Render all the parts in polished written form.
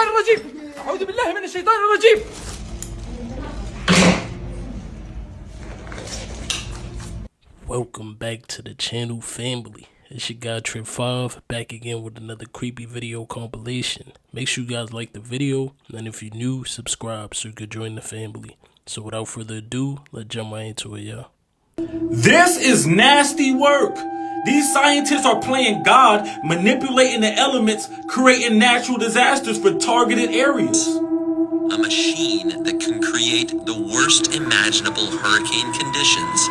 الشيطان الرجيم أعوذ بالله من الشيطان الرجيم. Welcome back to the channel, family. It's your guy Trip 5 back again with another creepy video compilation. Make sure you guys like the video, and if you're new, subscribe so you can join the family. So without further ado, let's jump right into it, y'all. This is nasty work. These scientists are playing God, manipulating the elements, creating natural disasters for targeted areas. A machine that can create the worst imaginable hurricane conditions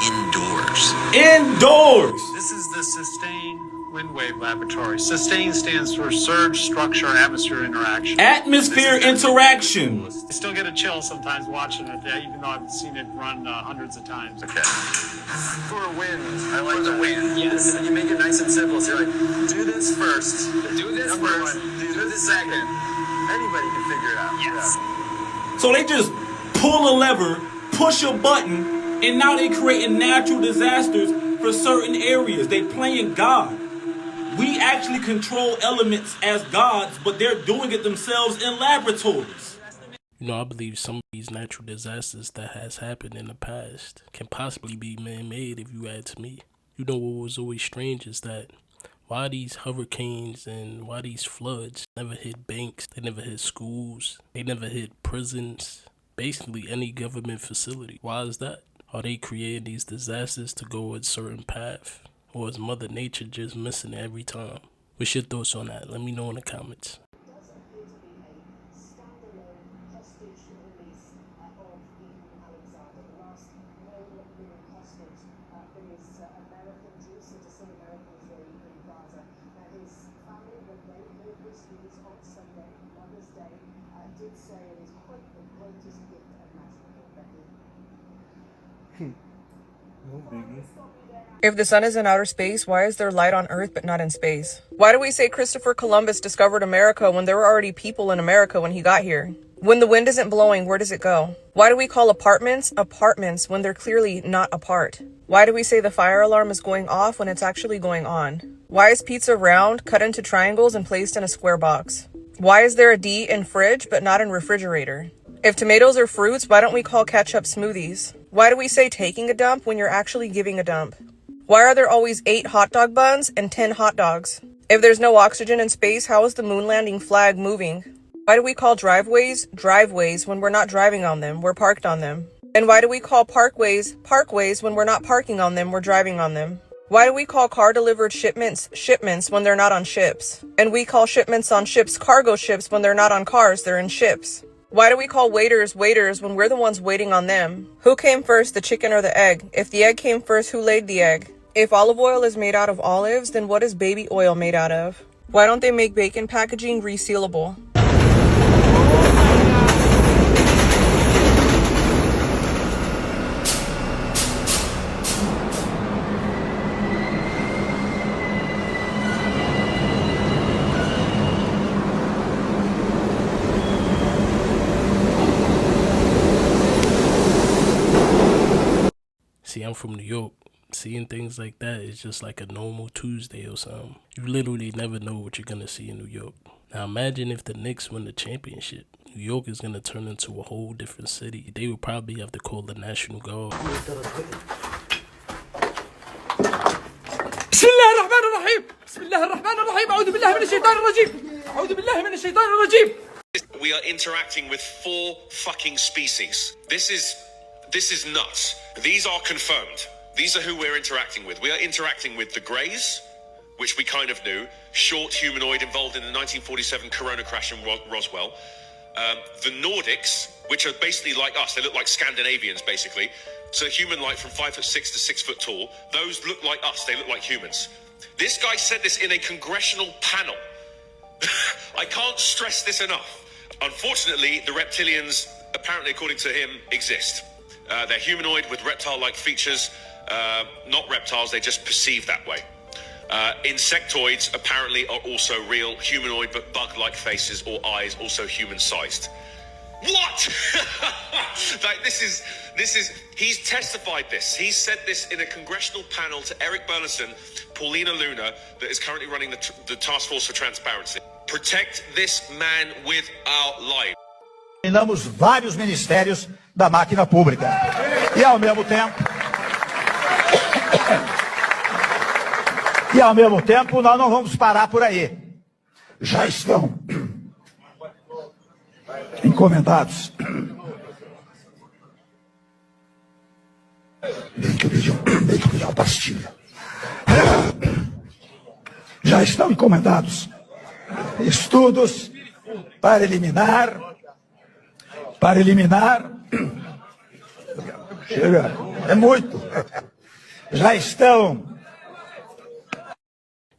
indoors. Indoors. This is the Sustain Wind Wave Laboratory. Sustain stands for Surge Structure Atmosphere Interaction. Atmosphere interaction. I still get a chill sometimes watching it, even though I've seen it run hundreds of times. Okay. For a wind. I like the wind. Yes. You make it nice and simple. So you're like, do this first. Do this Number first. One. Do this second. Anybody can figure it out. Yes. Yeah. So they just pull a lever, push a button, and now they creating natural disasters for certain areas. They playing God. We actually control elements as gods, but they're doing it themselves in laboratories. You know, I believe some of these natural disasters that has happened in the past can possibly be man-made if you ask me. You know what was always strange is that why these hurricanes and why these floods never hit banks, they never hit schools, they never hit prisons, basically any government facility. Why is that? Are they creating these disasters to go a certain path? Or is Mother Nature just missing it every time? What's your thoughts on that? Let me know in the comments. If the sun is in outer space, why is there light on Earth but not in space? Why do we say Christopher Columbus discovered America when there were already people in America when he got here? When the wind isn't blowing, where does it go? Why do we call apartments apartments when they're clearly not apart? Why do we say the fire alarm is going off when it's actually going on? Why is pizza round, cut into triangles, and placed in a square box? Why is there a D in fridge but not in refrigerator? If tomatoes are fruits, why don't we call ketchup smoothies? Why do we say taking a dump when you're actually giving a dump? Why are there always 8 hot dog buns and 10 hot dogs? If there's no oxygen in space, how is the moon landing flag moving? Why do we call driveways driveways when we're not driving on them, we're parked on them? And why do we call parkways parkways when we're not parking on them, we're driving on them? Why do we call car delivered shipments shipments when they're not on ships? And we call shipments on ships cargo ships when they're not on cars, they're in ships? Why do we call waiters waiters when we're the ones waiting on them? Who came first, the chicken or the egg? If the egg came first, who laid the egg? If olive oil is made out of olives, then what is baby oil made out of? Why don't they make bacon packaging resealable? See, I'm from New York. Seeing things like that is just like a normal Tuesday or something. You literally never know what you're going to see in New York. Now imagine if the Knicks win the championship. New York is going to turn into a whole different city. They would probably have to call the National Guard. بسم الله الرحمن الرحيم. بسم الله الرحمن الرحيم. أعوذ بالله من الشيطان الرجيم. أعوذ بالله من الشيطان الرجيم. We are interacting with 4 fucking species. This is nuts. These are confirmed. These are who we're interacting with. We are interacting with the Greys, which we kind of knew, short humanoid involved in the 1947 Corona crash in Roswell. The Nordics, which are basically like us. They look like Scandinavians, basically. So human-like from 5'6" to 6 foot tall. Those look like us. They look like humans. This guy said this in a congressional panel. I can't stress this enough. Unfortunately, the reptilians, apparently according to him, exist. They're humanoid with reptile-like features. Not reptiles, they just perceive that way. Insectoids apparently are also real, humanoid but bug-like faces or eyes, also human-sized. What? Like this is he's testified this. He said this in a congressional panel to Eric Burleson, Paulina Luna, that is currently running the task force for transparency. protect this man with our life. Eliminamos vários ministérios da máquina pública. E ao mesmo tempo, nós não vamos parar por aí. Já estão encomendados. Deixa eu pedir uma pastilha. Já estão encomendados estudos para eliminar. Chega, é muito. Já estão.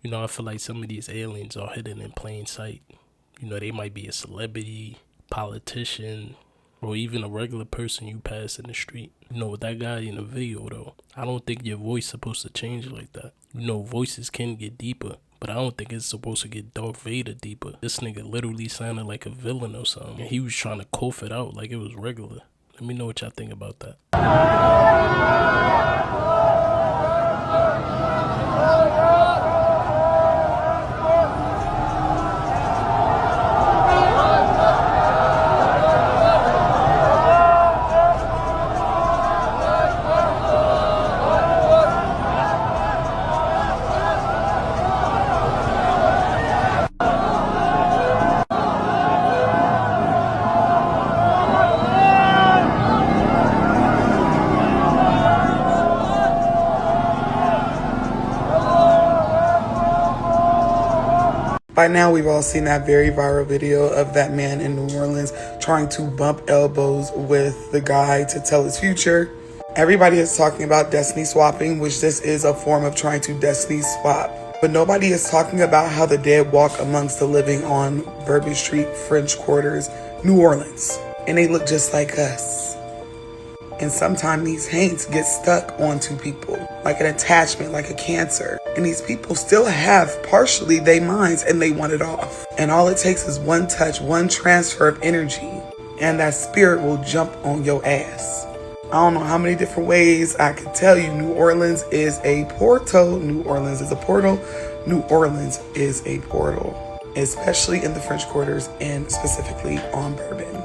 You know, I feel like some of these aliens are hidden in plain sight. You know, they might be a celebrity, politician, or even a regular person you pass in the street. You know, with that guy in the video, though, I don't think your voice is supposed to change like that. You know, voices can get deeper, but I don't think it's supposed to get Darth Vader deeper. This nigga literally sounded like a villain or something. And he was trying to cough it out like it was regular. Let me know what y'all think about that. By now, we've all seen that very viral video of that man in New Orleans trying to bump elbows with the guy to tell his future. Everybody is talking about destiny swapping, which this is a form of trying to destiny swap. But nobody is talking about how the dead walk amongst the living on Bourbon Street, French Quarters, New Orleans. And they look just like us. And sometimes these haints get stuck onto people, like an attachment, like a cancer. And these people still have partially their minds and they want it off. And all it takes is one touch, one transfer of energy, and that spirit will jump on your ass. I don't know how many different ways I could tell you New Orleans is a portal. New Orleans is a portal. New Orleans is a portal, especially in the French Quarters and specifically on Bourbon.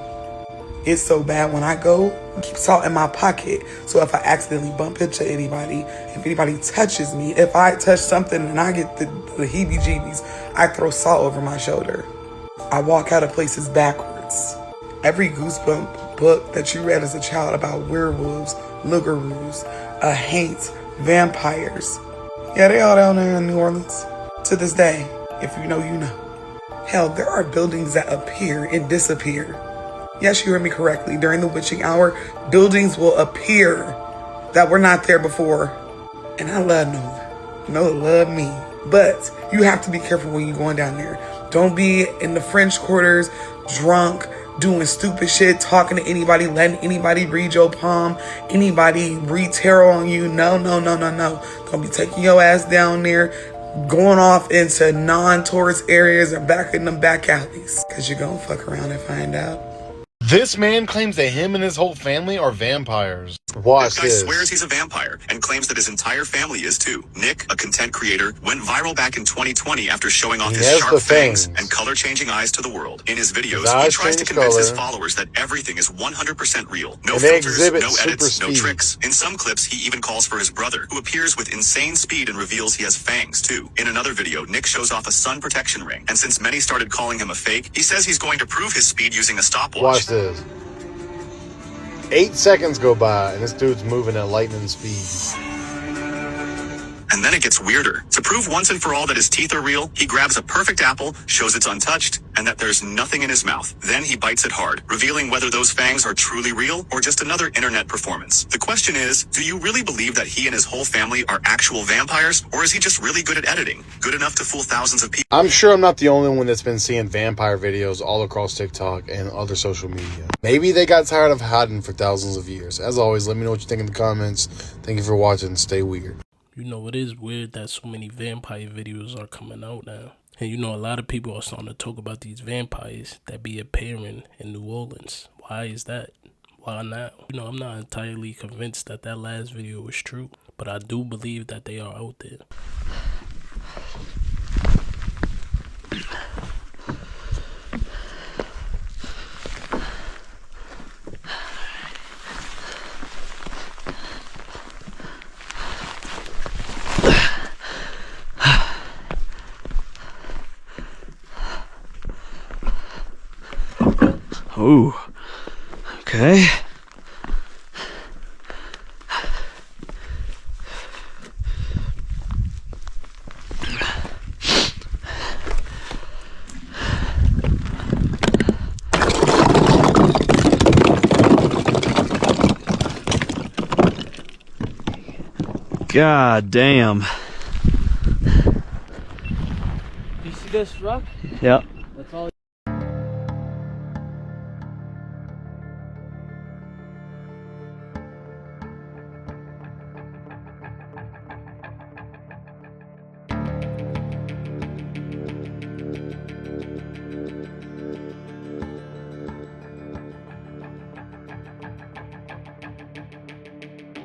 It's so bad when I go, I keep salt in my pocket. So if I accidentally bump into anybody, if anybody touches me, if I touch something and I get the heebie-jeebies, I throw salt over my shoulder. I walk out of places backwards. Every Goosebump book that you read as a child about werewolves, loogaroos, haints, vampires. Yeah, they all down there in New Orleans. To this day, if you know, you know. Hell, there are buildings that appear and disappear. Yes, you heard me correctly. During the witching hour, buildings will appear that were not there before. And I love Noah. Noah love me. But you have to be careful when you're going down there. Don't be in the French Quarters, drunk, doing stupid shit, talking to anybody, letting anybody read your palm, anybody read tarot on you. No. Don't be taking your ass down there, going off into non-tourist areas or back in them back alleys. Because you're going to fuck around and find out. This man claims that him and his whole family are vampires. Watch this. This guy swears he's a vampire and claims that his entire family is too. Nick, a content creator, went viral back in 2020 after showing off his sharp fangs and color-changing eyes to the world. In his videos, he tries to convince his followers that everything is 100% real. No filters, no edits, no tricks. In some clips, he even calls for his brother, who appears with insane speed and reveals he has fangs too. In another video, Nick shows off a sun protection ring, and since many started calling him a fake, he says he's going to prove his speed using a stopwatch. Watch this. 8 seconds go by and this dude's moving at lightning speed. And then it gets weirder. To prove once and for all that his teeth are real, he grabs a perfect apple, shows it's untouched, and that there's nothing in his mouth. Then he bites it hard, revealing whether those fangs are truly real or just another internet performance. The question is, do you really believe that he and his whole family are actual vampires, or is he just really good at editing? Good enough to fool thousands of people? I'm sure I'm not the only one that's been seeing vampire videos all across TikTok and other social media. Maybe they got tired of hiding for thousands of years. As always, let me know what you think in the comments. Thank you for watching. Stay weird. You know, it is weird that so many vampire videos are coming out now. And you know, a lot of people are starting to talk about these vampires that be appearing in New Orleans. Why is that? Why now? You know, I'm not entirely convinced that that last video was true, but I do believe that they are out there. Ooh. Okay. God damn. You see this rock? Yep. That's all.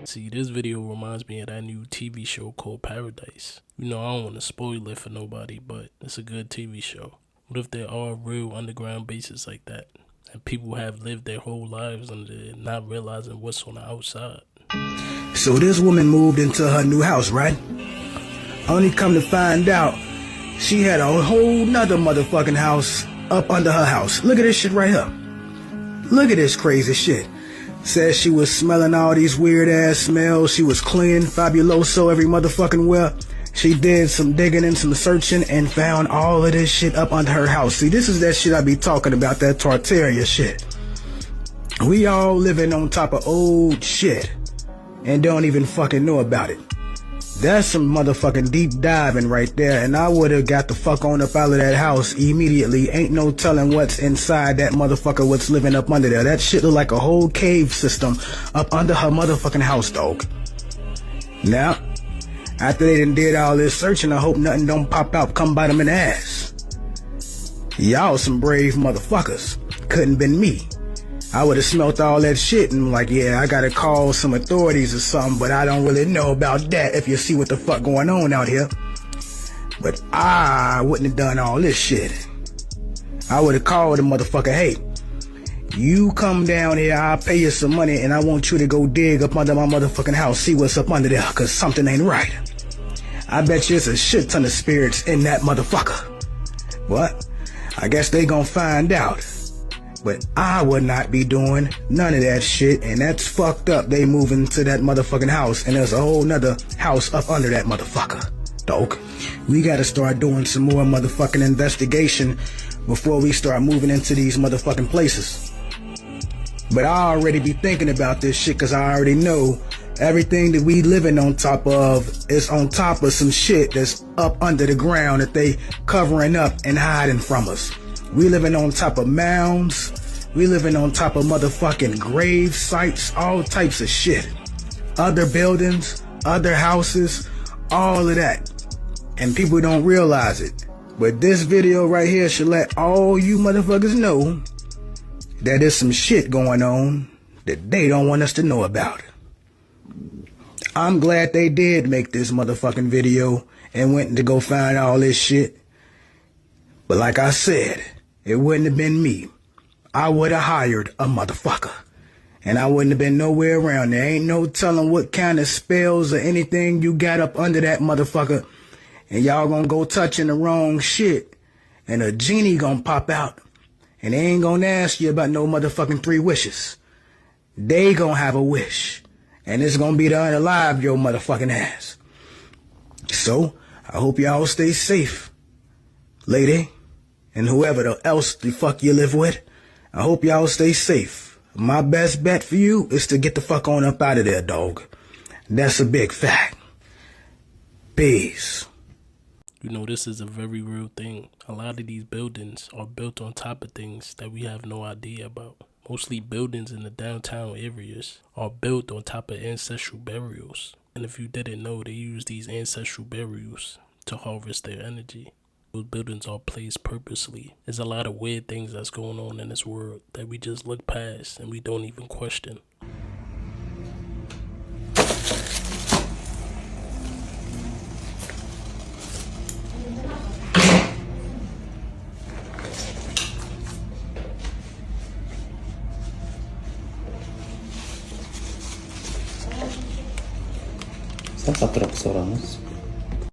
See, this video reminds me of that new TV show called Paradise. You know, I don't want to spoil it for nobody, but it's a good TV show. What if there are real underground bases like that, and people have lived their whole lives under it, not realizing what's on the outside? So this woman moved into her new house, right? Only come to find out, she had a whole nother motherfucking house up under her house. Look at this shit right here. Look at this crazy shit. Says she was smelling all these weird ass smells. She was cleaning fabuloso every motherfucking where. She did some digging and some searching and found all of this shit up under her house. See, this is that shit I be talking about, that Tartaria shit. We all living on top of old shit and don't even fucking know about it. That's some motherfucking deep diving right there, and I would've got the fuck on up out of that house immediately. Ain't no telling what's inside that motherfucker, what's living up under there. That shit look like a whole cave system up under her motherfucking house, dog. Now, after they done did all this searching, I hope nothing don't pop out, come bite them in the ass. Y'all some brave motherfuckers. Couldn't been me. I would have smelt all that shit and like, yeah, I gotta call some authorities or something, but I don't really know about that if you see what the fuck going on out here. But I wouldn't have done all this shit. I would have called the motherfucker, hey, you come down here, I'll pay you some money and I want you to go dig up under my motherfucking house, see what's up under there, cause something ain't right. I bet you it's a shit ton of spirits in that motherfucker. What? I guess they gonna find out. But I would not be doing none of that shit, and that's fucked up. They moving to that motherfucking house, and there's a whole nother house up under that motherfucker. Dog, we gotta start doing some more motherfucking investigation before we start moving into these motherfucking places. But I already be thinking about this shit, cause I already know everything that we living on top of is on top of some shit that's up under the ground that they covering up and hiding from us. We living on top of mounds. We living on top of motherfucking grave sites, all types of shit. Other buildings, other houses, all of that. And people don't realize it. But this video right here should let all you motherfuckers know that there's some shit going on that they don't want us to know about. I'm glad they did make this motherfucking video and went to go find all this shit. But like I said, it wouldn't have been me. I would have hired a motherfucker. And I wouldn't have been nowhere around there. Ain't no telling what kind of spells or anything you got up under that motherfucker. And y'all gonna go touching the wrong shit. And a genie gonna pop out. And they ain't gonna ask you about no motherfucking 3 wishes. They gonna have a wish. And it's gonna be to unalive your motherfucking ass. So, I hope y'all stay safe. Lady. And whoever else the fuck you live with, I hope y'all stay safe. My best bet for you is to get the fuck on up out of there, dog. That's a big fact. Peace. You know, this is a very real thing. A lot of these buildings are built on top of things that we have no idea about. Mostly buildings in the downtown areas are built on top of ancestral burials. And if you didn't know, they use these ancestral burials to harvest their energy. Those buildings are placed purposely. There's a lot of weird things that's going on in this world that we just look past and we don't even question. Sa patrok sa Ramos.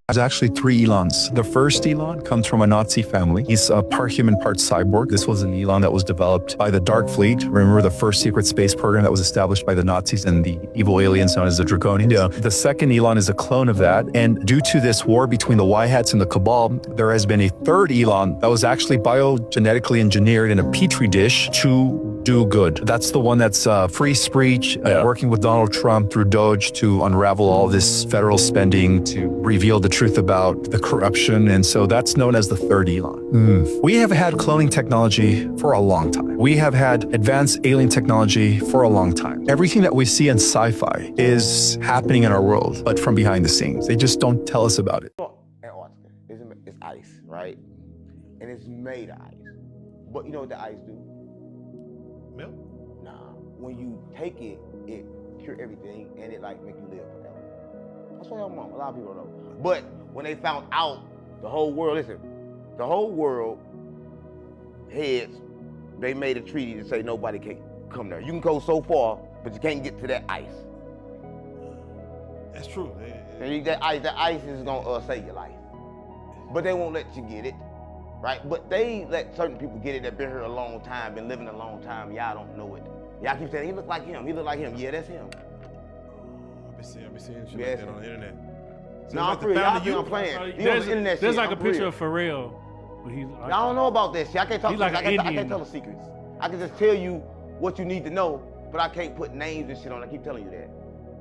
There's actually 3 Elons. The first Elon comes from a Nazi family. He's part human, part cyborg. This was an Elon that was developed by the Dark Fleet. Remember the first secret space program that was established by the Nazis and the evil aliens known as the Draconians? Yeah. The second Elon is a clone of that. And due to this war between the Y-Hats and the Cabal, there has been a third Elon that was actually biogenetically engineered in a petri dish to do good. That's the one that's free speech, working with Donald Trump through Doge to unravel all this federal spending, to reveal the truth about the corruption. And so that's known as the third Elon. We have had cloning technology for a long time. We have had advanced alien technology for a long time. Everything that we see in sci-fi is happening in our world, but from behind the scenes. They just don't tell us about it. Antarctica, it's ice, right? And it's made of ice. But you know what the ice do? Milk? Nah. When you take it, it cure everything and it like make you live forever. That's what a lot of people don't know. But when they found out the whole world, listen, the whole world heads, they made a treaty to say nobody can come there. You can go so far, but you can't get to that ice. That's true. And that ice is gonna save your life. But they won't let you get it, right? But they let certain people get it that been here a long time, been living a long time. Y'all don't know it. Y'all keep saying, he look like him, he look like him. Yeah, that's him. I've been seeing shit like that on the internet. So no, I'm for real. Y'all playing. There's like a picture of Pharrell. I don't know about this. I can't talk. Like I can't tell the secrets. I can just tell you what you need to know, but I can't put names and shit on it. I keep telling you that.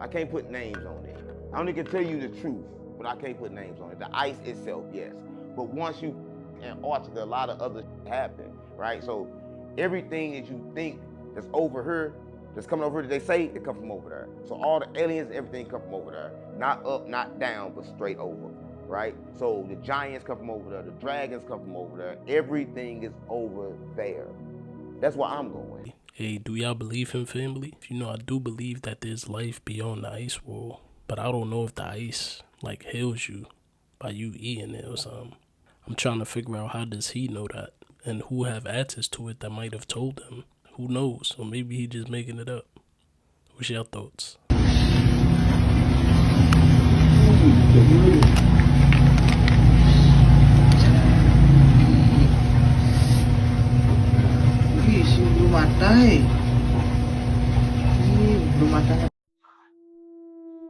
I can't put names on it. I only can tell you the truth, but I can't put names on it. The ice itself, yes. But once you in Antarctica, a lot of other shit happen, right? So everything that you think that's over here, that's coming over here, they say it come from over there. So all the aliens, everything come from over there. Not up, not down, but straight over, right? So the giants come from over there, the dragons come from over there. Everything is over there. That's where I'm going. Hey, do y'all believe in family? You know, I do believe that there's life beyond the ice wall, but I don't know if the ice, like, heals you by you eating it or something. I'm trying to figure out how does he know that, and who have access to it that might have told him. Who knows? Or maybe he just making it up. What's your thoughts?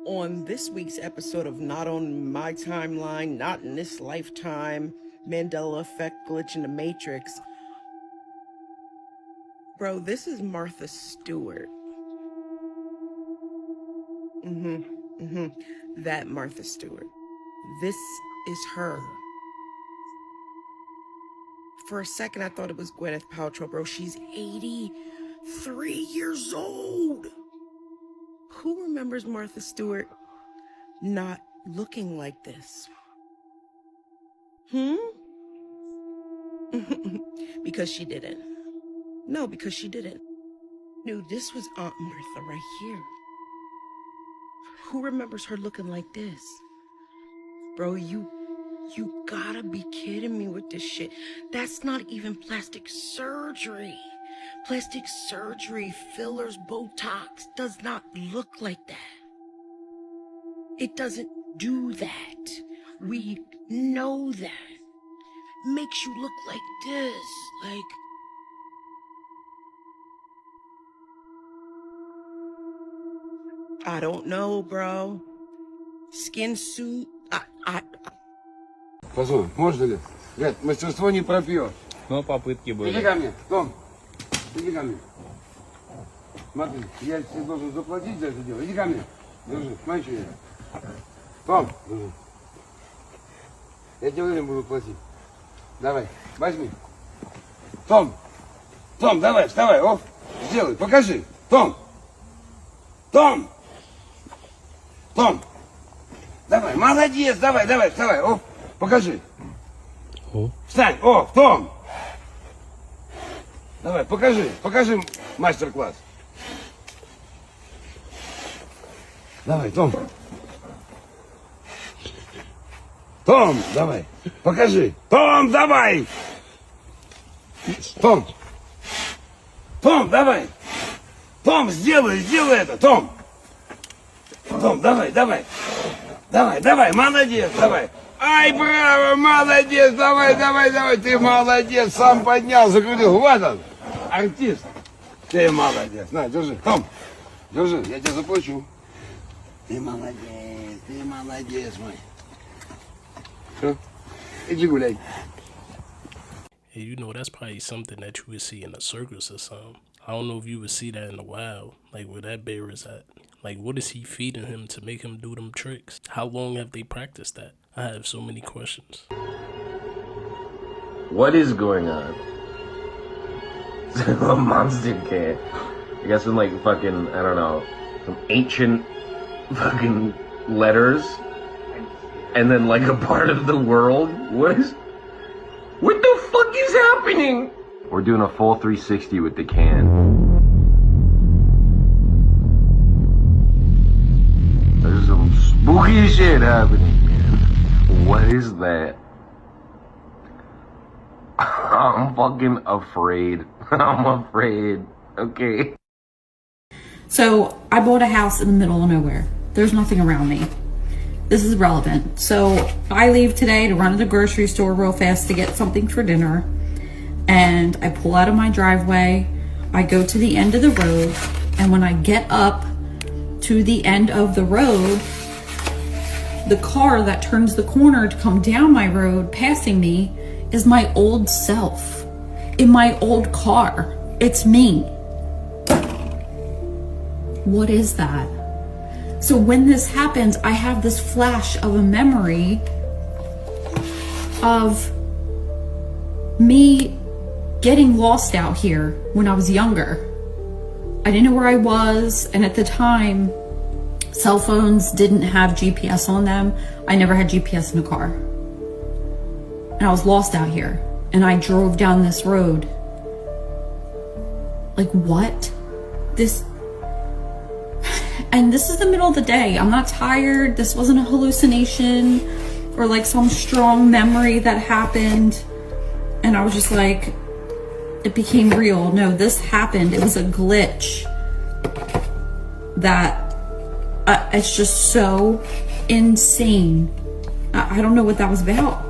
On this week's episode of Not On My Timeline, Not in This Lifetime, Mandela Effect, Glitch in the Matrix. Bro, this is Martha Stewart. That Martha Stewart. This is her. For a second, I thought it was Gwyneth Paltrow, bro. She's 83 years old. Who remembers Martha Stewart not looking like this? Because she didn't. No, because she didn't. No, this was Aunt Martha right here. Who remembers her looking like this? Bro, you gotta be kidding me with this shit. That's not even plastic surgery. Plastic surgery, fillers, Botox does not look like that. It doesn't do that. We know that. Makes you look like this, like... I don't know, bro. Skin suit, Послушай, можно ли? Ребят, мастерство не пропьешь. Но попытки были. Иди ко мне, Том. Иди ко мне. Смотри, я тебе должен заплатить за это дело. Иди ко мне. Держи, смотри, что я. Том, держи. Я тебе время буду платить. Давай, возьми. Том, давай, вставай, оп. Сделай, покажи. Том. Давай, молодец, давай, вставай, оп. Покажи. Встань, о, Том. Давай, покажи мастер-класс. Давай, Том. Давай, покажи. Том, давай. Том, давай. Том, сделай это, Том, давай. Давай, молодец, давай. Ай, браво, молодец, давай, давай, давай, ты молодец, сам поднялся, говорю, вот он, артист. Ты молодец, на, держи, Том, держи, я тебе заплачу. Ты молодец мой. Все, иди гуляй. And you know, that's probably something that you would see in a circus or something. I don't know if you would see that in the wild, like where that bear is at. Like, what is he feeding him to make him do them tricks? How long have they practiced that? I have so many questions. What is going on? A monster cat. I guess in like fucking, I don't know, some ancient fucking letters. And then like a part of the world. What the fuck is happening? We're doing a full 360 with the can. There's some spooky shit happening, man. What is that? I'm fucking afraid. I'm afraid. Okay. So I bought a house in the middle of nowhere. There's nothing around me. This is relevant. So I leave today to run to the grocery store real fast to get something for dinner. And I pull out of my driveway. I go to the end of the road. And when I get up to the end of the road, the car that turns the corner to come down my road passing me is my old self in my old car. It's me. What is that? So when this happens, I have this flash of a memory of me getting lost out here when I was younger. I didn't know where I was, and at the time, cell phones didn't have GPS on them. I never had GPS in a car. And I was lost out here, and I drove down this road. Like, what? And this is the middle of the day. I'm not tired. This wasn't a hallucination or like some strong memory that happened. And I was just like, it became real. No, this happened. It was a glitch that it's just so insane. I don't know what that was about.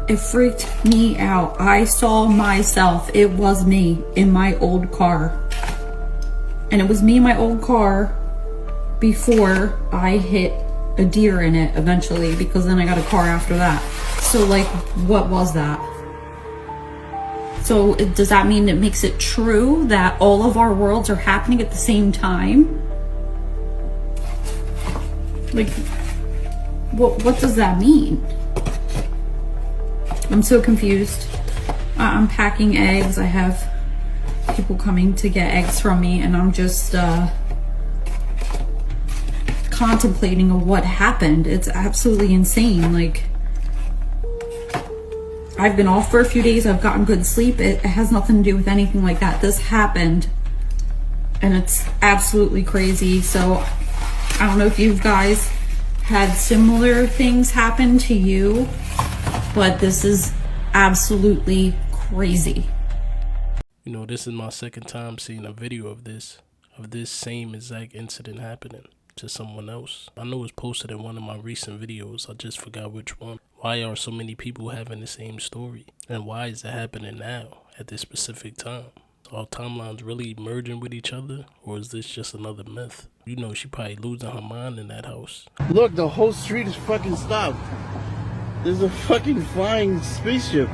It freaked me out. I saw myself. It was me in my old car. And it was me in my old car before I hit a deer in it eventually, because then I got a car after that. So like, what was that? So does that mean it makes it true that all of our worlds are happening at the same time? Like, what does that mean? I'm so confused. I'm packing eggs. I have people coming to get eggs from me, and I'm just contemplating of what happened. It's absolutely insane. Like, I've been off for a few days. I've gotten good sleep. It has nothing to do with anything like that. This happened, and it's absolutely crazy. So I don't know if you guys had similar things happen to you, but this is absolutely crazy. You know, this is my second time seeing a video of this same exact incident happening to someone else. I know it's posted in one of my recent videos. I just forgot which one. Why are so many people having the same story? And why is it happening now at this specific time? Are timelines really merging with each other? Or is this just another myth? You know, she probably losing her mind in that house. Look, the whole street is fucking stopped. There's a fucking flying spaceship.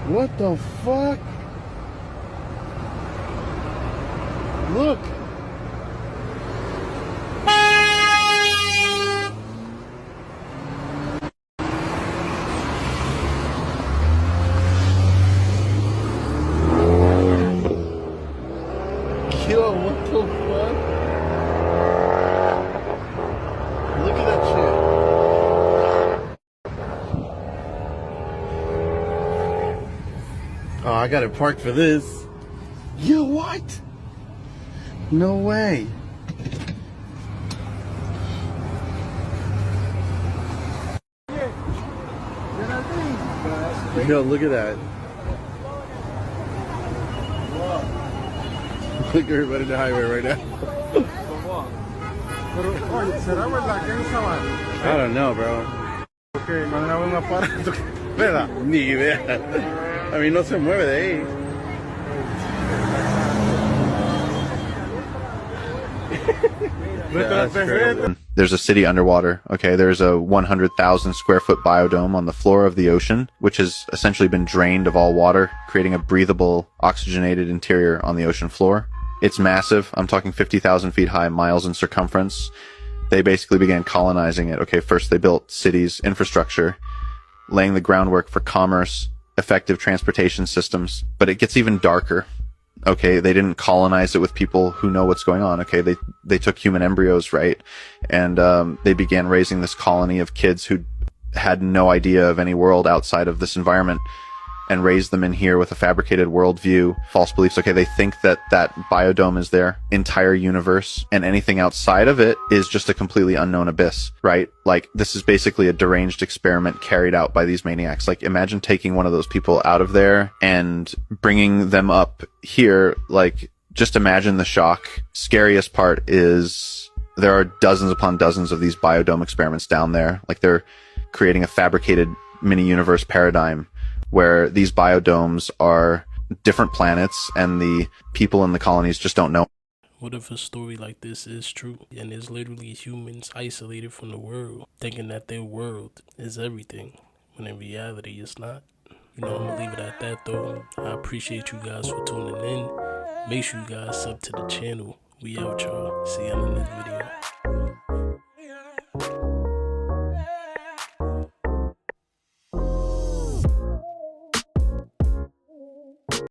What the fuck? Look. Yo, what the fuck? Look at that shit. Oh, I got it parked for this. Yo, what? No way. Yo, look at that. Look at everybody in the highway right now. I don't know, bro. Okay, mandaba un aparato. Espera, ni idea. A mí no se mueve de ahí. There's a city underwater. Okay, there's a 100,000 square foot biodome on the floor of the ocean, which has essentially been drained of all water, creating a breathable, oxygenated interior on the ocean floor. It's massive. I'm talking 50,000 feet high, miles in circumference. They basically began colonizing it. Okay, first they built cities, infrastructure, laying the groundwork for commerce, effective transportation systems, but it gets even darker. Okay, they didn't colonize it with people who know what's going on. Okay, they took human embryos, right? And they began raising this colony of kids who had no idea of any world outside of this environment, and raised them in here with a fabricated worldview, false beliefs. Okay, they think that that biodome is their entire universe, and anything outside of it is just a completely unknown abyss, right? Like, this is basically a deranged experiment carried out by these maniacs. Like, imagine taking one of those people out of there and bringing them up here. Like, just imagine the shock. Scariest part is there are dozens upon dozens of these biodome experiments down there. Like, they're creating a fabricated mini universe paradigm where these biodomes are different planets and the people in the colonies just don't know. What if a story like this is true and it's literally humans isolated from the world, thinking that their world is everything, when in reality it's not? You know, I'm gonna leave it at that though. I appreciate you guys for tuning in. Make sure you guys sub to the channel. We out, y'all. See you in the next video.